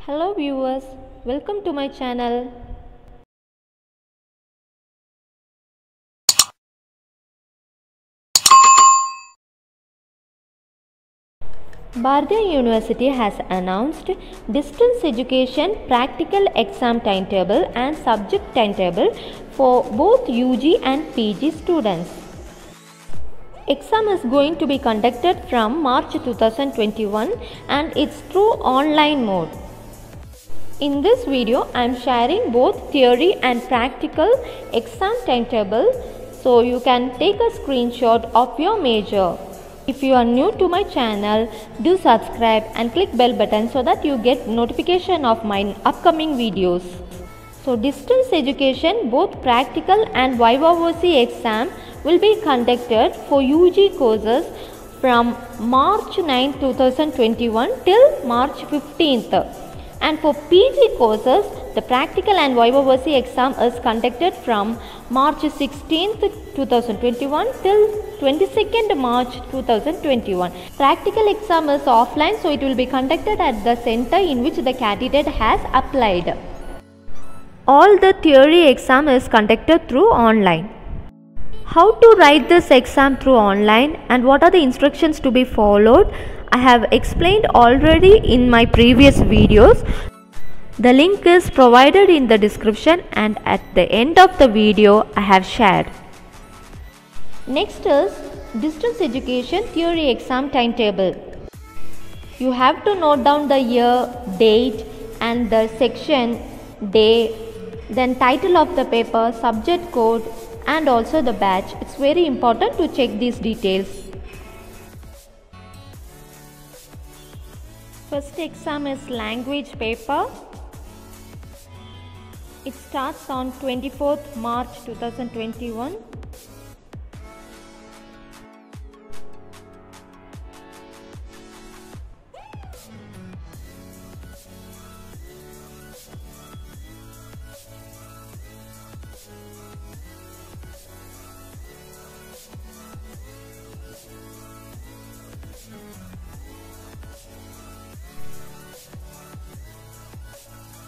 Hello viewers, welcome to my channel. Bharatiya University has announced distance education practical exam timetable and subject timetable for both UG and PG students. Exam is going to be conducted from March 2021 and it's through online mode. In this video, I am sharing both theory and practical exam timetable so you can take a screenshot of your major. If you are new to my channel, do subscribe and click bell button so that you get notification of my upcoming videos. So distance education, both practical and Viva voce exam will be conducted for UG courses from March 9, 2021 till March 15th. And for PG courses, the practical and Viva voce exam is conducted from March 16th, 2021 till 22nd March 2021. Practical exam is offline, so it will be conducted at the center in which the candidate has applied. All the theory exam is conducted through online. How to write this exam through online and what are the instructions to be followed, I have explained already in my previous videos. The link is provided in the description and at the end of the video I have shared. Next is distance education theory exam timetable. You have to note down the year, date and the section, day, then title of the paper, subject code and also the batch. It's very important to check these details. First exam is language paper. It starts on 24th March 2021.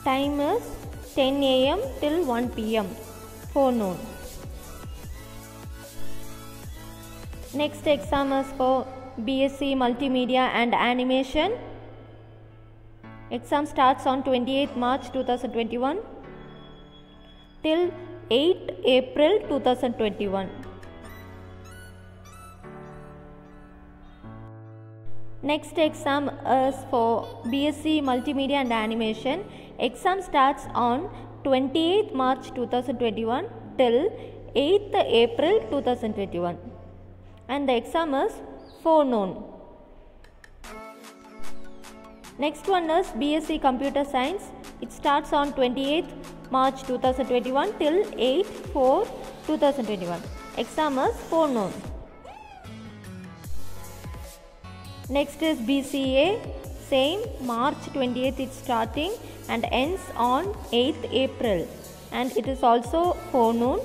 Time is 10 AM till 1 PM, forenoon. Next exam is for BSc Multimedia and Animation. Exam starts on 28th March 2021 till 8 April 2021. Next exam is for BSc Multimedia and Animation. Exam starts on 28th March 2021 till 8th April 2021 and the exam is forenoon. Next one is BSc Computer Science. It starts on 28th March 2021 till 8/4/2021. Exam is forenoon. Next is BCA. Same, March 20th it's starting and ends on 8th April and it is also forenoon.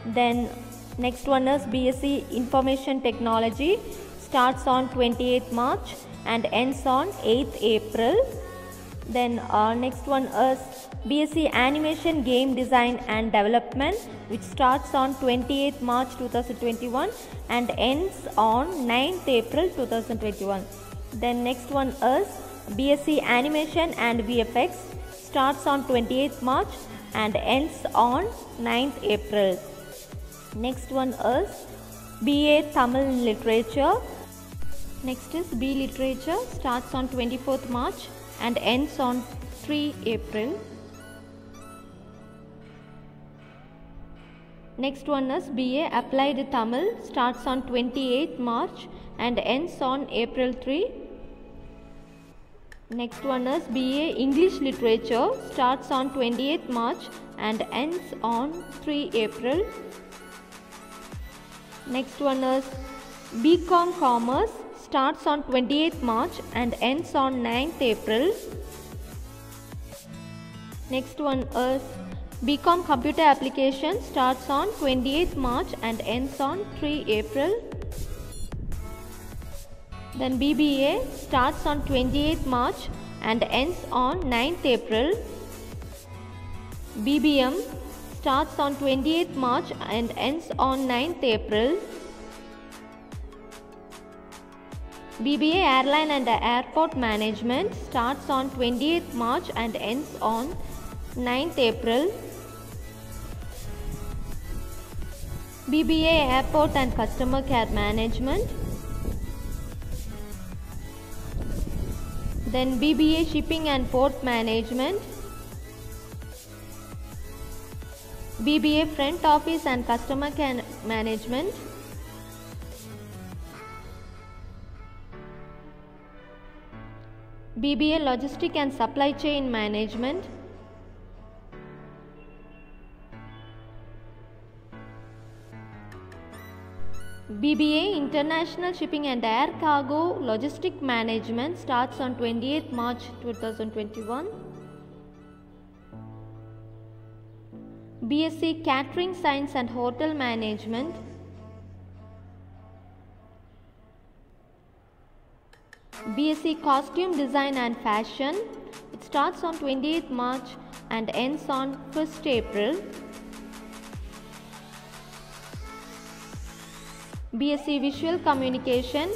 Then next one is BSc Information Technology. Starts on 28th March and ends on 8th April. Then next one is BSc Animation Game Design and Development, which starts on 28th March 2021 and ends on 9th April 2021. Then next one is BSc Animation and VFX. Starts on 28th March and ends on 9th April. Next one is BA Tamil Literature. Next is B Literature. Starts on 24th March and ends on 3 April. Next one is BA Applied Tamil. Starts on 28th March and ends on April 3. Next one is BA English Literature. Starts on 28th March and ends on 3 April. Next one is BCom Commerce. Starts on 28th March and ends on 9th April. Next one is BCom Computer Application. Starts on 28th March and ends on 3 April. Then BBA starts on 28th March and ends on 9th April. BBM starts on 28th March and ends on 9th April. BBA Airline and Airport Management starts on 28th March and ends on 9th April. BBA Airport and Customer Care Management. Then BBA Shipping and Port Management. BBA Front Office and Customer Care Management. BBA Logistic and Supply Chain Management. BBA International Shipping and Air Cargo Logistic Management starts on 28th March 2021. BSc Catering Science and Hotel Management. BSc Costume Design and Fashion. It starts on 28th March and ends on 1st April. BSc Visual Communication.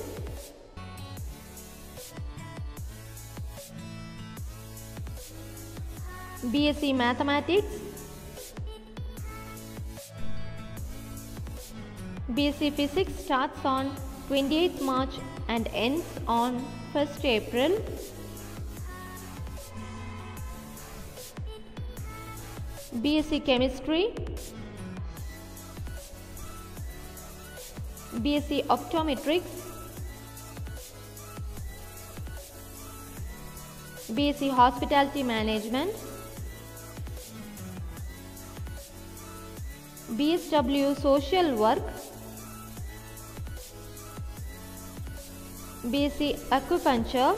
BSc Mathematics. BSc Physics starts on 28th March and ends on 1st April. BSc Chemistry. BSc Optometrics. BSc Hospitality Management. BSW Social Work. BSc Acupuncture.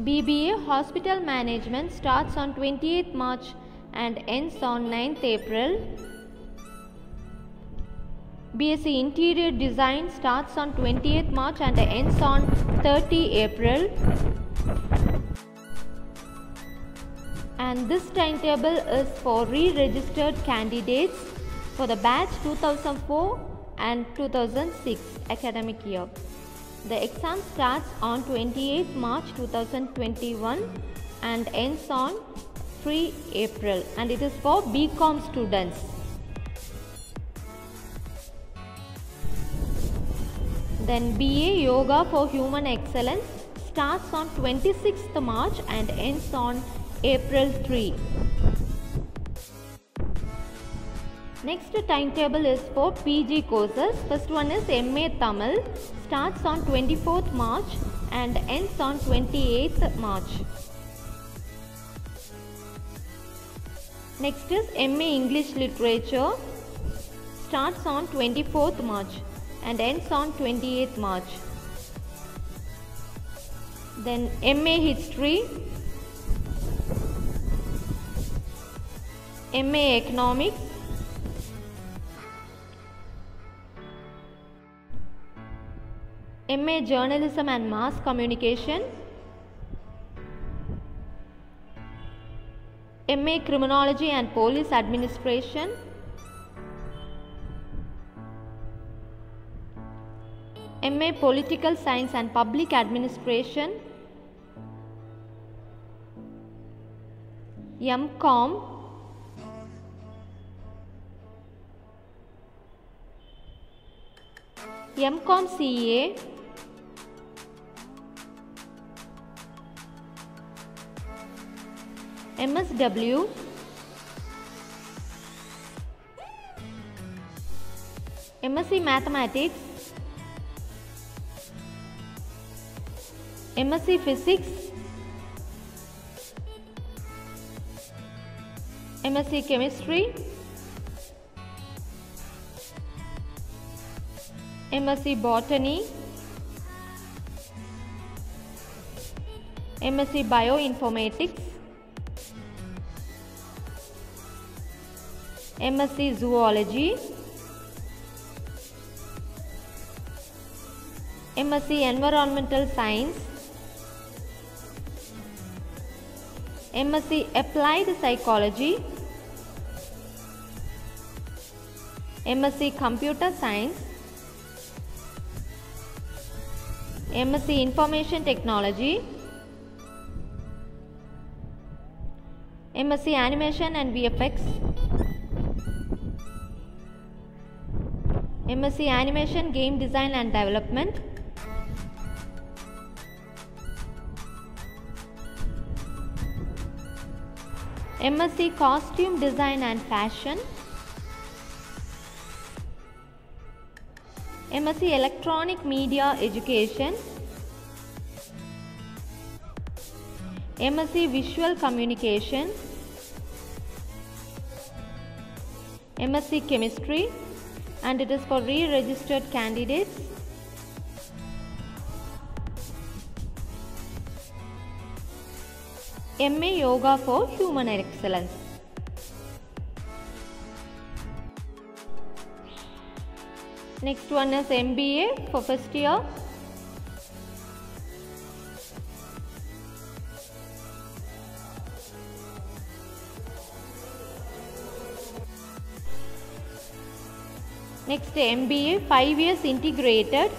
BBA Hospital Management starts on 28th March and ends on 9th April. BSc Interior Design starts on 20th March and ends on 30 April. And this timetable is for re-registered candidates for the batch 2004 and 2006 academic year. The exam starts on 28th March 2021 and ends on 3 April, and it is for BCom students. Then BA Yoga for Human Excellence starts on 26th March and ends on April 3. Next timetable is for PG courses. First one is MA Tamil, starts on 24th March and ends on 28th March. Next is MA English Literature, starts on 24th March and ends on 28th March. Then MA History, MA Economics, MA Journalism and Mass Communication, MA Criminology and Police Administration, MA Political Science and Public Administration, MCom, MCom CA, MSW, MSc Mathematics, MSc Physics, MSc Chemistry, MSc Botany, MSc Bioinformatics, MSc Zoology, MSc Environmental Science, MSc Applied Psychology, MSc Computer Science, MSc Information Technology, MSc Animation and VFX, MSc Animation Game Design and Development, MSc Costume Design and Fashion, MSc Electronic Media Education, MSc Visual Communication, MSc Chemistry, and it is for re-registered candidates. MA Yoga for Human Excellence. Next one is MBA for first year. Next MBA 5 years integrated.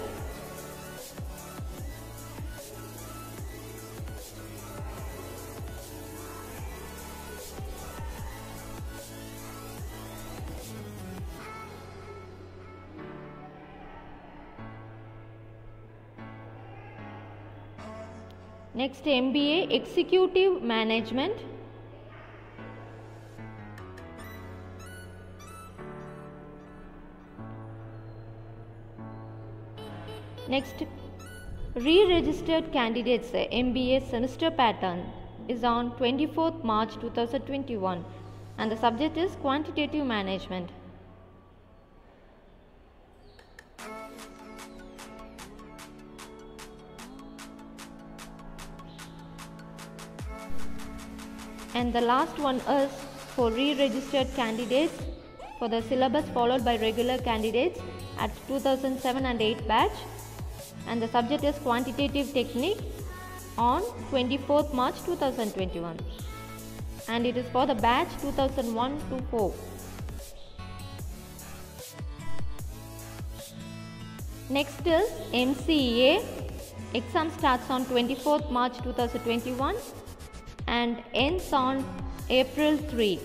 Next MBA Executive Management. Next re-registered candidates MBA semester pattern is on 24th March 2021 and the subject is Quantitative Management. And the last one is for re-registered candidates for the syllabus followed by regular candidates at 2007 and 8 batch, and the subject is Quantitative Technique on 24th March 2021, and it is for the batch 2001 to 4. Next is MCA. Exam starts on 24th March 2021 and ends on April 3.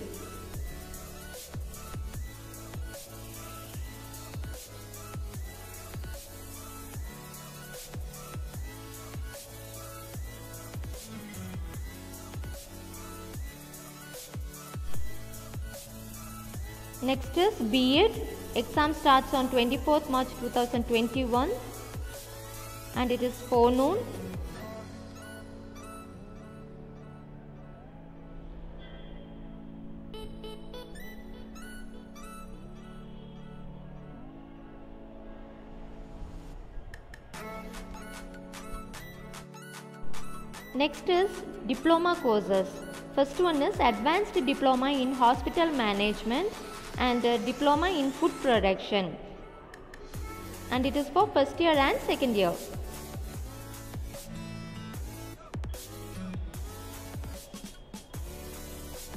Next is B.Ed. Exam starts on 24th March 2021 and it is forenoon. Next is diploma courses. First one is Advanced Diploma in Hospital Management and Diploma in Food Production, and it is for first year and second year.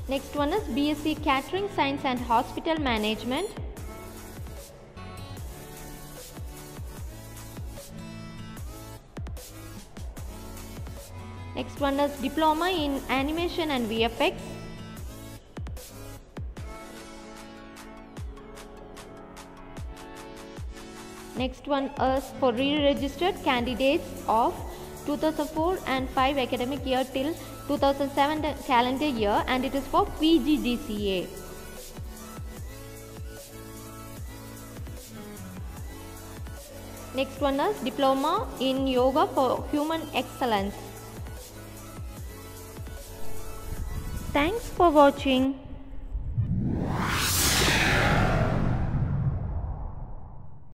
Next one is BSc Catering Science and Hospital Management. Next one is Diploma in Animation and VFX. Next one is for re-registered candidates of 2004 and 5 academic year till 2007 calendar year, and it is for PGDCA. Next one is Diploma in Yoga for Human Excellence. Thanks for watching.